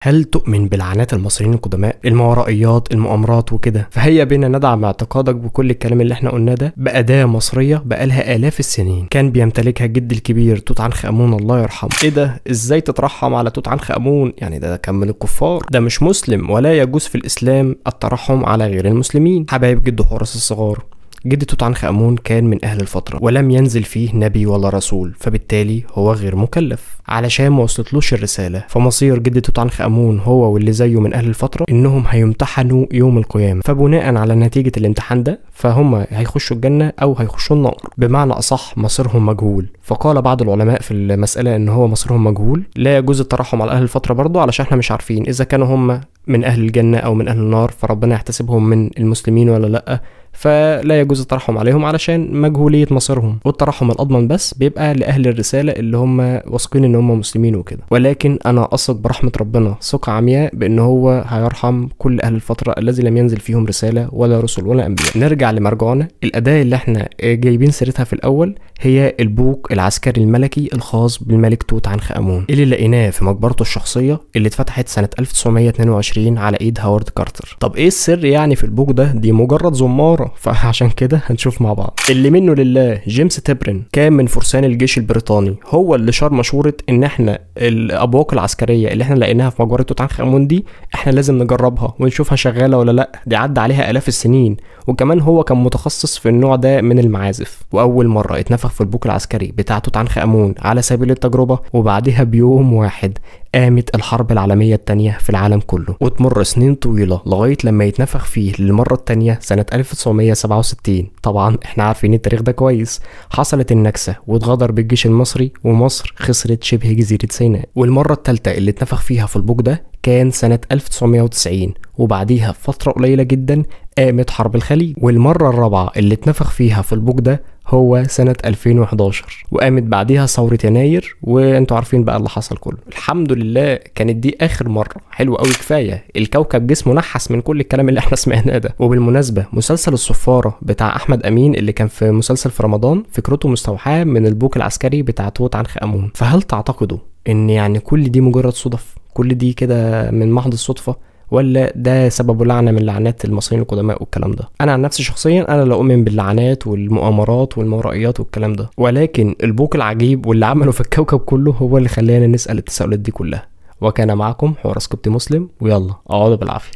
هل تؤمن بلعنات المصريين القدماء، الماورائيات، المؤامرات وكده؟ فهيا بينا ندعم اعتقادك بكل الكلام اللي احنا قلناه ده بأداة مصرية بقالها آلاف السنين كان بيمتلكها الجد الكبير توت عنخ آمون الله يرحمه. ايه ده؟ ازاي تترحم على توت عنخ آمون؟ يعني ده كان من الكفار، ده مش مسلم ولا يجوز في الإسلام الترحم على غير المسلمين. حبايب جده حورس الصغار، جد توت عنخ آمون كان من أهل الفترة ولم ينزل فيه نبي ولا رسول، فبالتالي هو غير مكلف علشان ما وصلتلوش الرسالة. فمصير جد توت عنخ آمون هو واللي زيه من أهل الفترة إنهم هيمتحنوا يوم القيامة، فبناء على نتيجة الامتحان ده فهم هيخشوا الجنة أو هيخشوا النار، بمعنى أصح مصيرهم مجهول. فقال بعض العلماء في المسألة إن هو مصيرهم مجهول، لا يجوز الترحم على أهل الفترة برضه علشان احنا مش عارفين إذا كانوا هم من أهل الجنة أو من أهل النار، فربنا يحتسبهم من المسلمين ولا لأ، فلا يجوز الترحم عليهم علشان مجهولية مصيرهم. والترحم الأضمن بس بيبقى لأهل الرسالة اللي هم واثقين إن هم مسلمين وكده. ولكن أنا أثق برحمة ربنا ثقة عمياء بإن هو هيرحم كل أهل الفترة الذي لم ينزل فيهم رسالة ولا رسل ولا أنبياء. نرجع لمرجعنا، الأداة اللي احنا جايبين سيرتها في الأول هي البوق العسكري الملكي الخاص بالملك توت عنخ آمون اللي لقيناه في مقبرته الشخصية اللي اتفتحت سنة 1922 على إيد هوارد كارتر. طب إيه السر يعني في البوق ده؟ دي مجرد زمارة، فعشان كده هنشوف مع بعض. اللي منه لله جيمس تيبرن كان من فرسان الجيش البريطاني، هو اللي شار مشورة ان احنا الابواق العسكرية اللي احنا لقيناها في مقبرة توت عنخ آمون دي احنا لازم نجربها ونشوفها شغالة ولا لا، دي عدى عليها آلاف السنين. وكمان هو كان متخصص في النوع ده من المعازف، واول مرة اتنفخ في البوق العسكري بتاع توت عنخ آمون على سبيل التجربة، وبعدها بيوم واحد قامت الحرب العالمية التانية في العالم كله، وتمر سنين طويلة لغاية لما يتنفخ فيه للمرة التانية سنة 1967. طبعا احنا عارفين التاريخ ده كويس، حصلت النكسة واتغدر بالجيش المصري ومصر خسرت شبه جزيرة سيناء. والمرة التالتة اللي اتنفخ فيها في البوق ده كان سنة 1990، وبعديها بفترة قليلة جدا قامت حرب الخليج. والمرة الرابعة اللي اتنفخ فيها في البوق ده هو سنة 2011، وقامت بعديها ثورة يناير، وانتوا عارفين بقى اللي حصل كله. الحمد لله كانت دي آخر مرة، حلو قوي كفاية، الكوكب جسمه نحس من كل الكلام اللي احنا سمعناه ده. وبالمناسبة مسلسل الصفارة بتاع أحمد أمين اللي كان في مسلسل في رمضان فكرته مستوحاة من البوق العسكري بتاع توت عنخ آمون. فهل تعتقدوا إن يعني كل دي مجرد صدف؟ كل دي كده من محض الصدفة؟ ولا ده سببه لعنة من لعنات المصريين القدماء والكلام ده؟ انا عن نفسي شخصيا انا لا اؤمن باللعنات والمؤامرات والماورائيات والكلام ده، ولكن البوق العجيب واللي عمله في الكوكب كله هو اللي خلانا نسأل التساؤلات دي كلها. وكان معكم حورس قبطي مسلم، ويلا اقعدوا بالعافية.